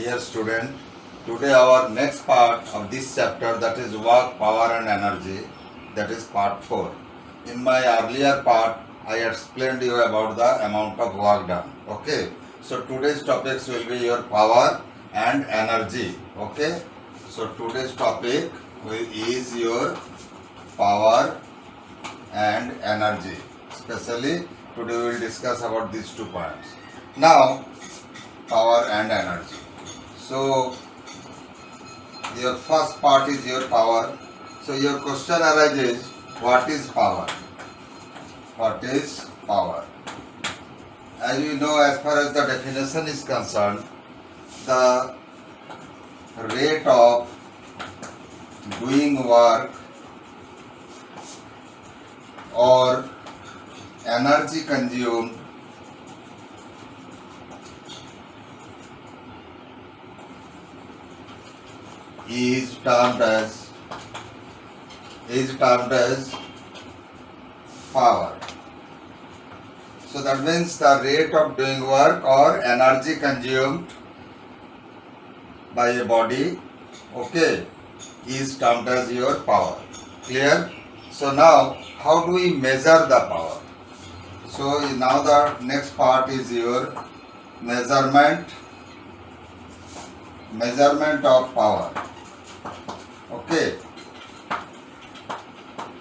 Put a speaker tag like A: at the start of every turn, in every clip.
A: Dear student, today our next part of this chapter, that is work, power and energy, that is part 4. In my earlier part, I explained you about the amount of work done. Okay. So today's topics will be your power and energy. Okay. So today's topic is your power and energy. Especially today we will discuss about these 2 points. Now, power and energy. So your first part is your power. So your question arises, what is power? What is power? As you know, as far as the definition is concerned, the rate of doing work or energy consumed is termed as power. So that means the rate of doing work or energy consumed by a body, okay, is termed as your power. Clear? So now, how do we measure the power? So now the next part is your measurement of power. Okay.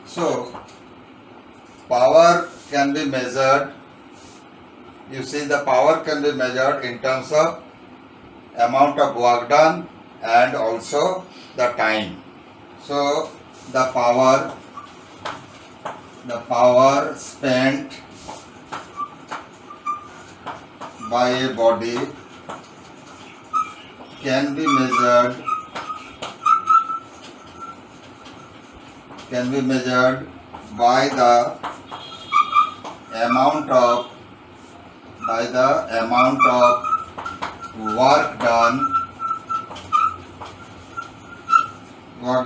A: So power can be measured. You see, the power can be measured in terms of amount of work done and also the time. So the power spent by a body can be measured by the amount of work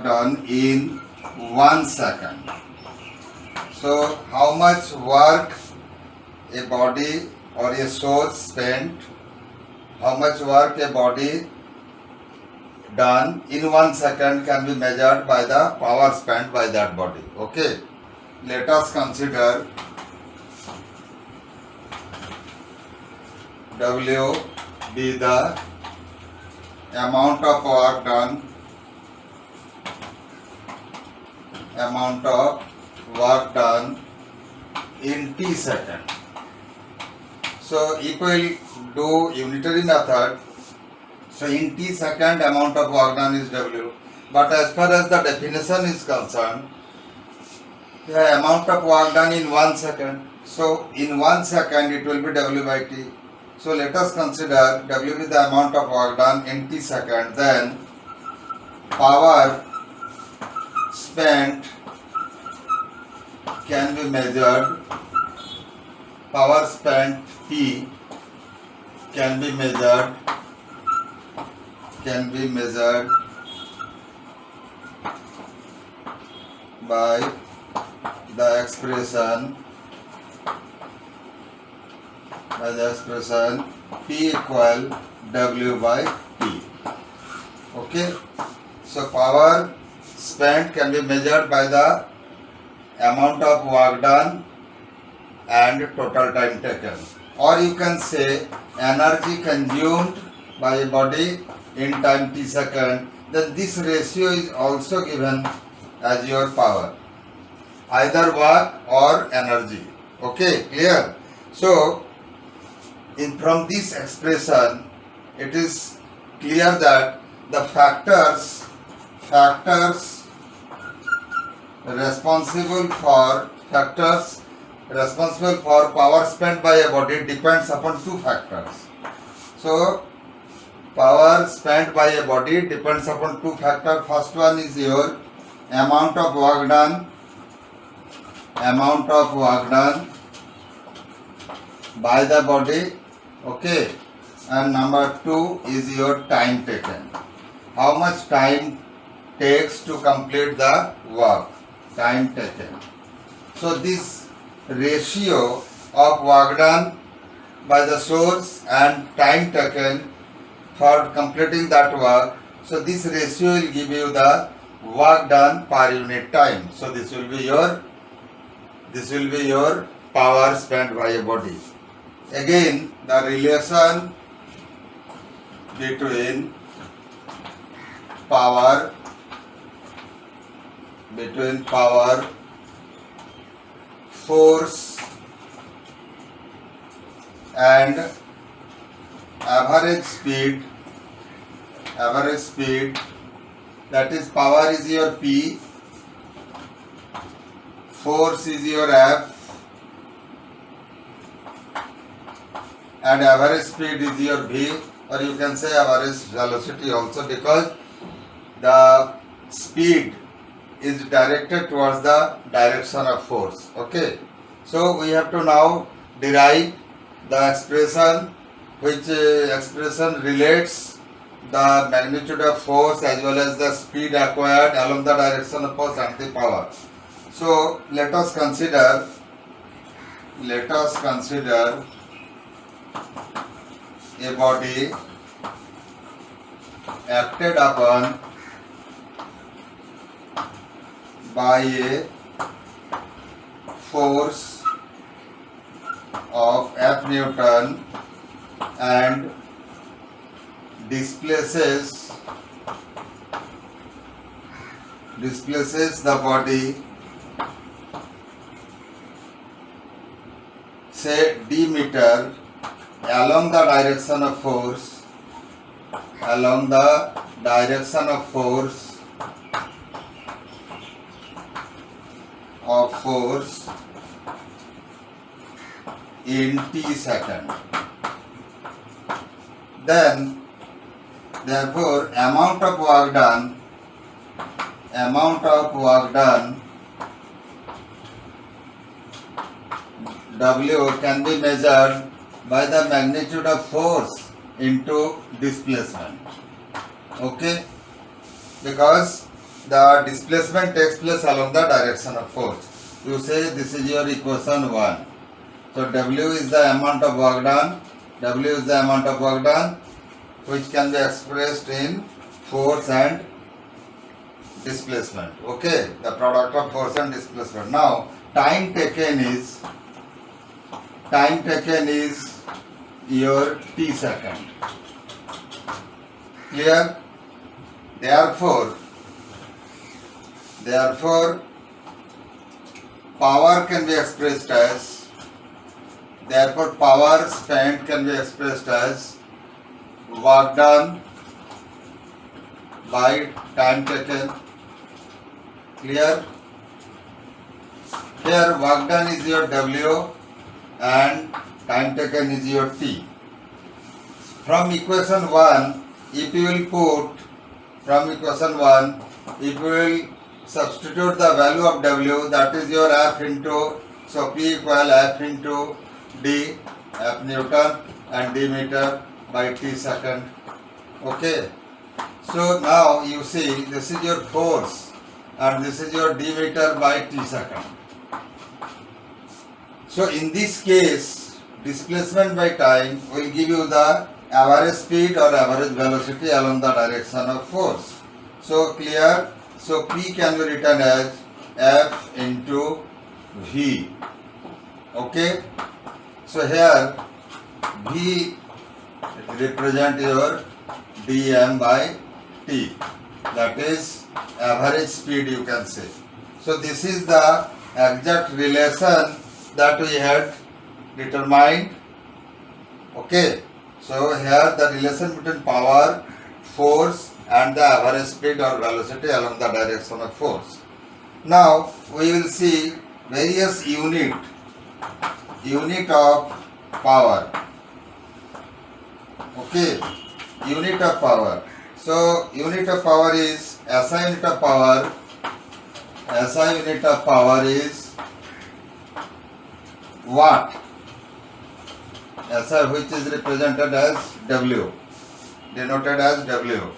A: done in 1 second. So how much work a body or a source spent, how much work a body done in 1 second can be measured by the power spent by that body. Okay. Let us consider W be the amount of work done in T second. So if we do unitary method, so in T second amount of work done is W. But as far as the definition is concerned, the amount of work done in 1 second. So in 1 second it will be W by T. So let us consider W be the amount of work done in T second. Then power spent can be measured. Power spent P can be measured by the expression P equal W by T. Okay. So power spent can be measured by the amount of work done and total time taken. Or you can say energy consumed by a body in time T second. Then this ratio is also given as your power, either work or energy. Okay, clear? So from this expression it is clear that the factors responsible for power spent by a body depends upon 2 factors. So power spent by a body depends upon 2 factors. First one is your amount of work done by the body, okay, and number 2 is your time taken. How much time takes to complete the work, time taken. So this ratio of work done by the source and time taken for completing that work. So this ratio will give you the work done per unit time. So this will be your power spent by a body. Again, the relation between power, force and average speed, that is power is your P, force is your F, and average speed is your V, or you can say average velocity also, because the speed is directed towards the direction of force. Okay, so we have to now derive the expression, which expression relates the magnitude of force as well as the speed acquired along the direction of force and the power. So let us consider a body acted upon by a force of F Newton and displaces the body, say d meter, along the direction of force, in t second. Then therefore amount of work done W can be measured by the magnitude of force into displacement. Okay, because the displacement takes place along the direction of force. You say this is your equation 1. So W is the amount of work done, which can be expressed in force and displacement. Okay, the product of force and displacement. Now time taken is your t second. Clear? Therefore power can be expressed as, power spent can be expressed as work done by time taken. Clear? Here work done is your W and time taken is your T. From equation 1, if you will substitute the value of W, that is your F into, so P equal F into D, F Newton and D meter by T second. Okay, so now you see this is your force and this is your D meter by T second. So in this case, displacement by time will give you the average speed or average velocity along the direction of force. So clear? So P can be written as F into V. Okay? So here V represent your dm by T. That is average speed, you can say. So this is the exact relation that we had determined. Okay, so here the relation between power, force and the average speed or velocity along the direction of force. Now we will see various unit of power. Okay, unit of power. So unit of power is SI unit of power. SI unit of power is watt. SI, which is represented as W, denoted as W.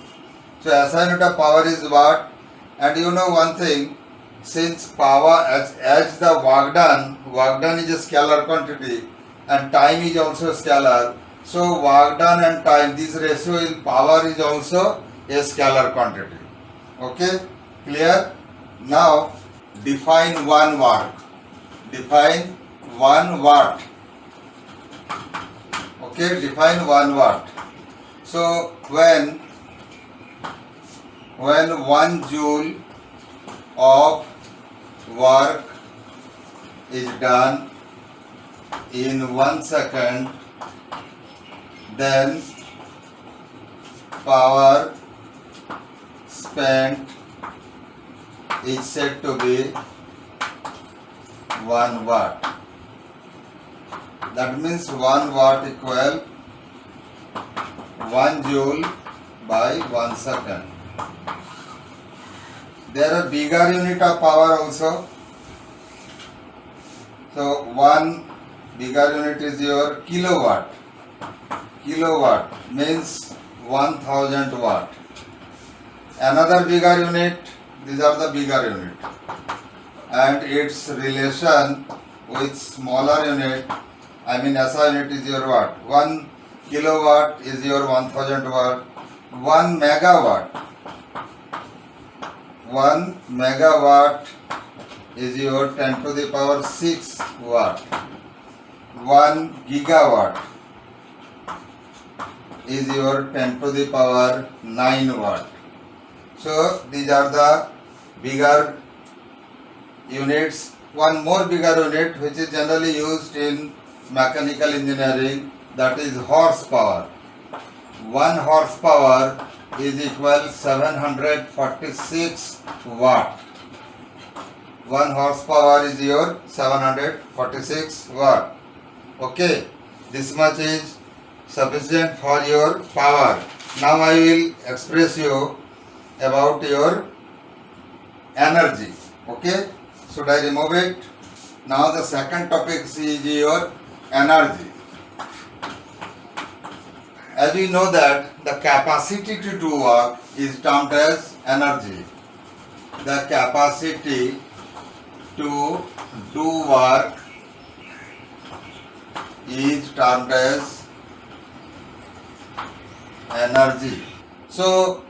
A: So SI unit of power is watt. And you know one thing, since power as the work done is a scalar quantity and time is also scalar. So work done and time, this ratio in power is also a scalar quantity. Okay, clear? Now define one work. Define 1 watt. Okay, define 1 watt. So when 1 joule of work is done in 1 second, then power spent is said to be 1 watt. That means 1 watt equal 1 joule by 1 second. There are bigger unit of power also. So one bigger unit is your kilowatt. Kilowatt means 1000 watt. Another bigger unit, these are the bigger unit, and its relation with smaller unit, I mean SI unit is your watt. 1 kilowatt is your 1000 watt. 1 megawatt. 1 megawatt is your 10 to the power 6 watt. 1 gigawatt is your 10 to the power 9 watt. So these are the bigger units. One more bigger unit which is generally used in mechanical engineering, that is horsepower. 1 horsepower is equal 746 watt. 1 horsepower is your 746 watt. Okay, this much is sufficient for your power. Now I will express you about your energy. Okay, should I remove it? Now the second topic is your energy. As we know that the capacity to do work is termed as energy. The capacity to do work is termed as energy. So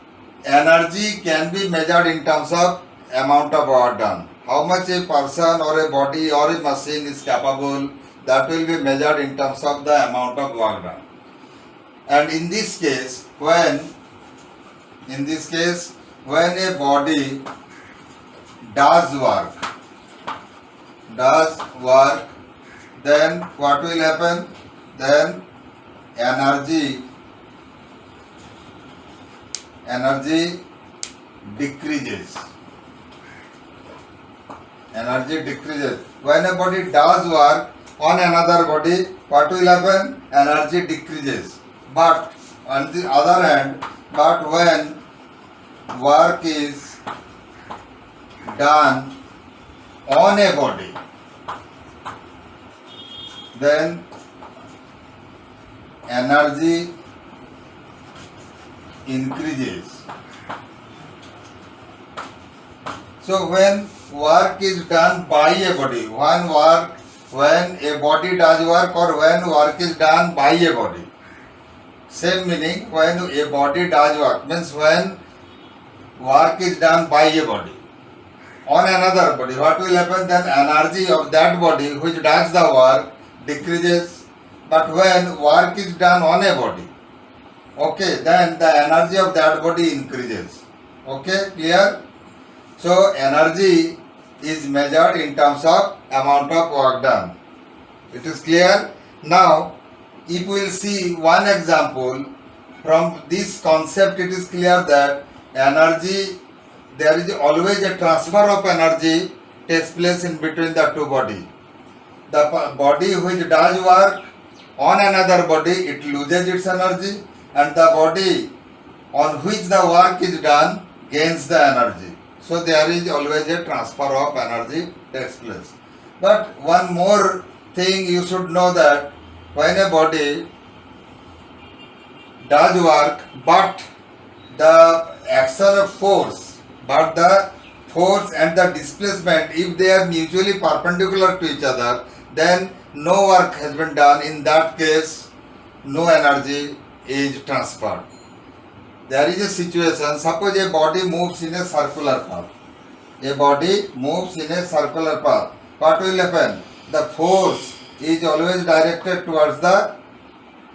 A: energy can be measured in terms of amount of work done. How much a person or a body or a machine is capable, that will be measured in terms of the amount of work done. And in this case, when a body does work, then what will happen? Then energy decreases. Energy decreases. When a body does work on another body, what will happen? Energy decreases. But on the other hand, when work is done on a body, then energy increases. So when work is done by a body, when a body does work or when work is done by a body, same meaning. When a body does work means when work is done by a body on another body, what will happen? Then energy of that body which does the work decreases. But when work is done on a body, okay, then the energy of that body increases. Okay, clear? So energy is measured in terms of amount of work done. It is clear? Now if we will see one example from this concept, it is clear that energy, there is always a transfer of energy takes place in between the two bodies. The body which does work on another body, it loses its energy, and the body on which the work is done gains the energy. So there is always a transfer of energy takes place. But one more thing you should know, that when a body does work, but the action of force, and the displacement, if they are mutually perpendicular to each other, then no work has been done. In that case, no energy is transferred. There is a situation, suppose a body moves in a circular path. A body moves in a circular path. What will happen? The force is always directed towards the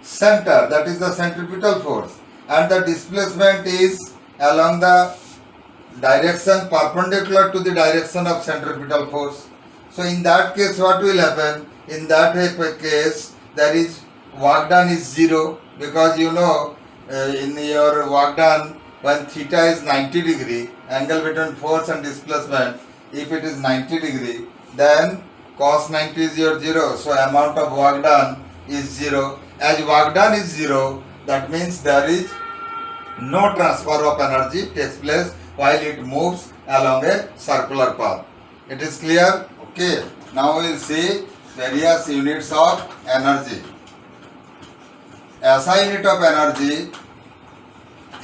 A: center, that is the centripetal force, and the displacement is along the direction perpendicular to the direction of centripetal force. So in that case what will happen? In that case there is work done is zero, because you know in your work done when theta is 90 degree, angle between force and displacement, if it is 90 degree, then cos 90 is your zero, so amount of work done is zero. As work done is zero, that means there is no transfer of energy takes place while it moves along a circular path. It is clear? Okay. Now we will see various units of energy. SI unit of energy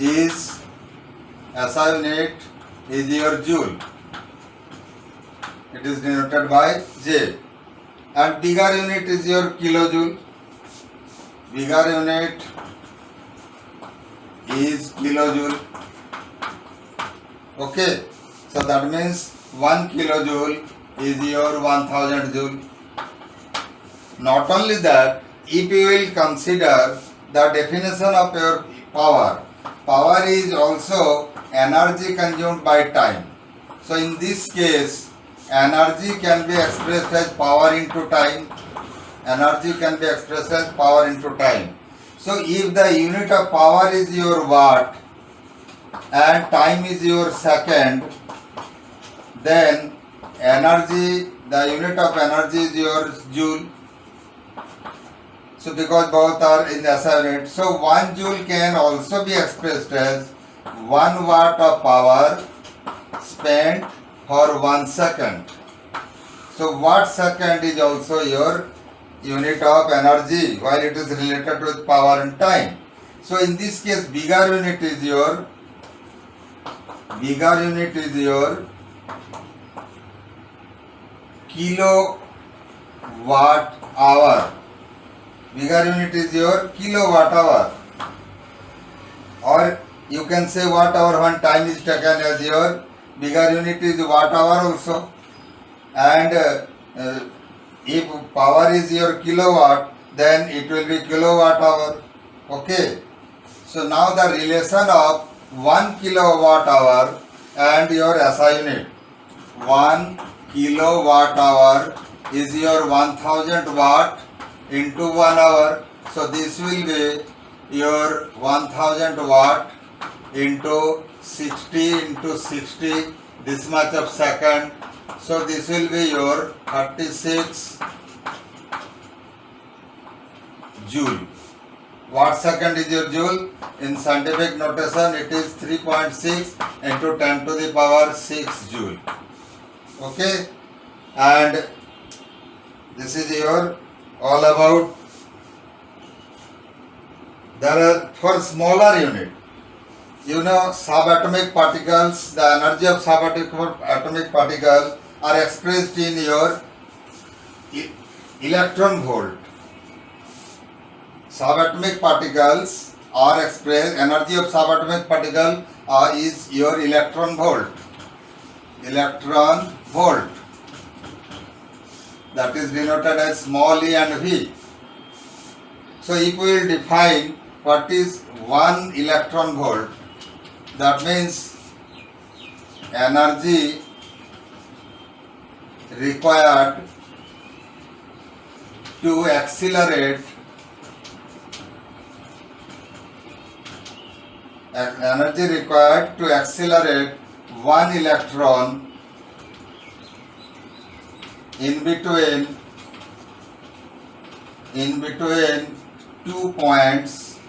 A: is your joule. It is denoted by J. And bigger unit is your kilojoule. Bigger unit is kilojoule. Okay, so that means 1 kilojoule is your 1000 joule. Not only that, if you will consider the definition of your power, power is also energy consumed by time. So in this case, energy can be expressed as power into time. Energy can be expressed as power into time. So if the unit of power is your watt and time is your second, then energy, the unit of energy is your joule. So because both are in the SI unit, so 1 joule can also be expressed as 1 watt of power spent for 1 second. So watt second is also your unit of energy while it is related with power and time. So in this case bigger unit is your kilowatt hour. Bigger unit is your kilowatt hour, or you can say watt hour when time is taken as your bigger unit is watt hour also. And if power is your kilowatt, then it will be kilowatt hour. Okay. So now the relation of 1 kilowatt hour and your SI unit. 1 kilowatt hour is your 1000 watt into 1 hour. So this will be your 1000 watt into 60 into 60, this much of second. So this will be your 36 joule. Watt second is your joule. In scientific notation it is 3.6 into 10 to the power 6 joule. Okay, and this is your all about. There are for smaller unit, you know, subatomic particles, the energy of subatomic particles are expressed in your electron volt. Subatomic particles are expressed, energy of subatomic particle is your electron volt. Electron volt. That is denoted as small e and v. So if we will define what is 1 electron volt, that means energy required to accelerate one electron in between 2 points.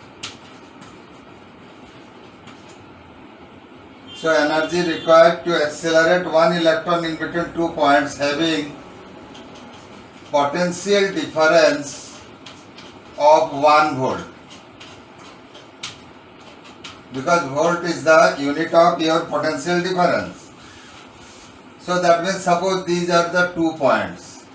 A: So energy required to accelerate one electron in between 2 points having potential difference of 1 volt. Because volt is the unit of your potential difference. So that means suppose these are the 2 points.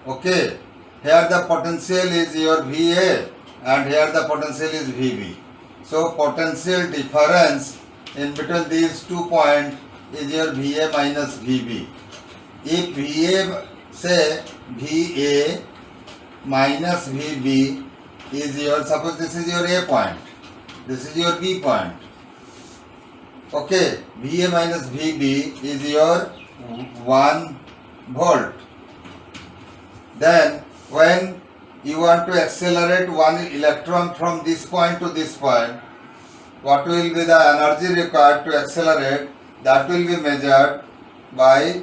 A: Okay. Here the potential is your VA and here the potential is VB. So potential difference in between these 2 points is your VA minus VB. If VA, say VA minus VB is your, suppose this is your A point, this is your B point. Okay, VA minus VB is your 1 volt. Then when you want to accelerate one electron from this point to this point, what will be the energy required to accelerate? That will be measured by,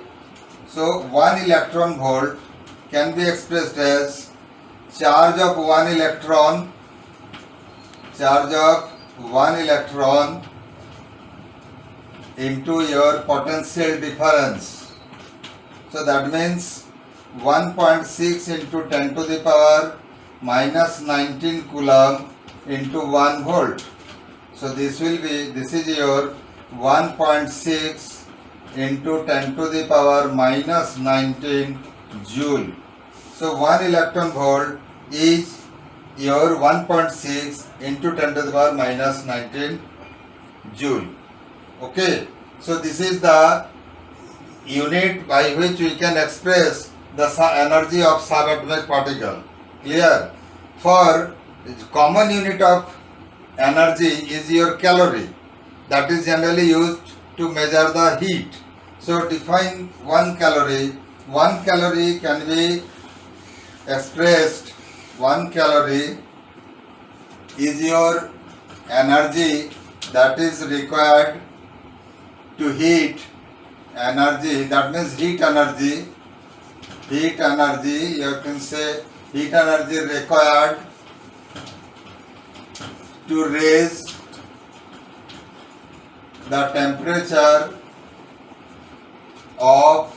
A: so 1 electron volt can be expressed as charge of 1 electron into your potential difference. So that means 1.6 into 10 to the power minus 19 coulomb into 1 volt. So this will be, this is your 1.6 into 10 to the power minus 19 joule. So 1 electron volt is your 1.6 into 10 to the power minus 19 joule. Okay, so this is the unit by which we can express the energy of subatomic particle. Clear? For common unit of energy is your calorie, that is generally used to measure the heat. So define 1 calorie. 1 calorie can be expressed, 1 calorie is your energy that is required to heat energy, that means heat energy, you can say heat energy required to raise the temperature of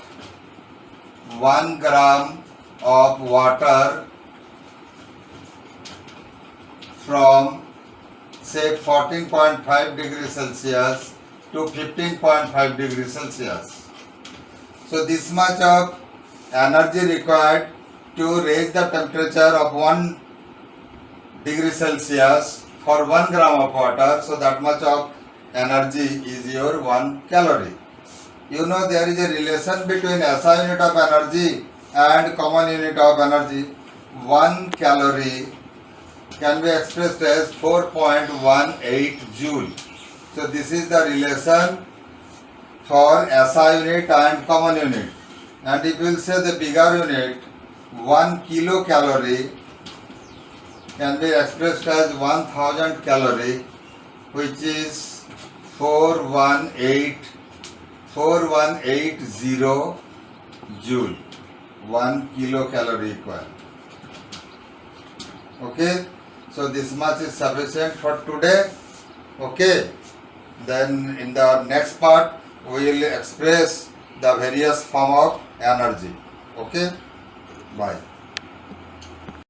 A: 1 gram of water from say 14.5 degrees Celsius to 15.5 degrees Celsius. So this much of energy required to raise the temperature of 1 degree Celsius for 1 gram of water. So that much of energy is your 1 calorie. You know there is a relation between SI unit of energy and common unit of energy. 1 calorie can be expressed as 4.18 joule. So this is the relation for SI unit and common unit. And if you will say the bigger unit, 1 kilocalorie can be expressed as 1000 calorie, which is 4180 joule. 1 kilocalorie equal. Okay, so this much is sufficient for today. Okay, then in the next part we will express the various form of energy. Okay, bye.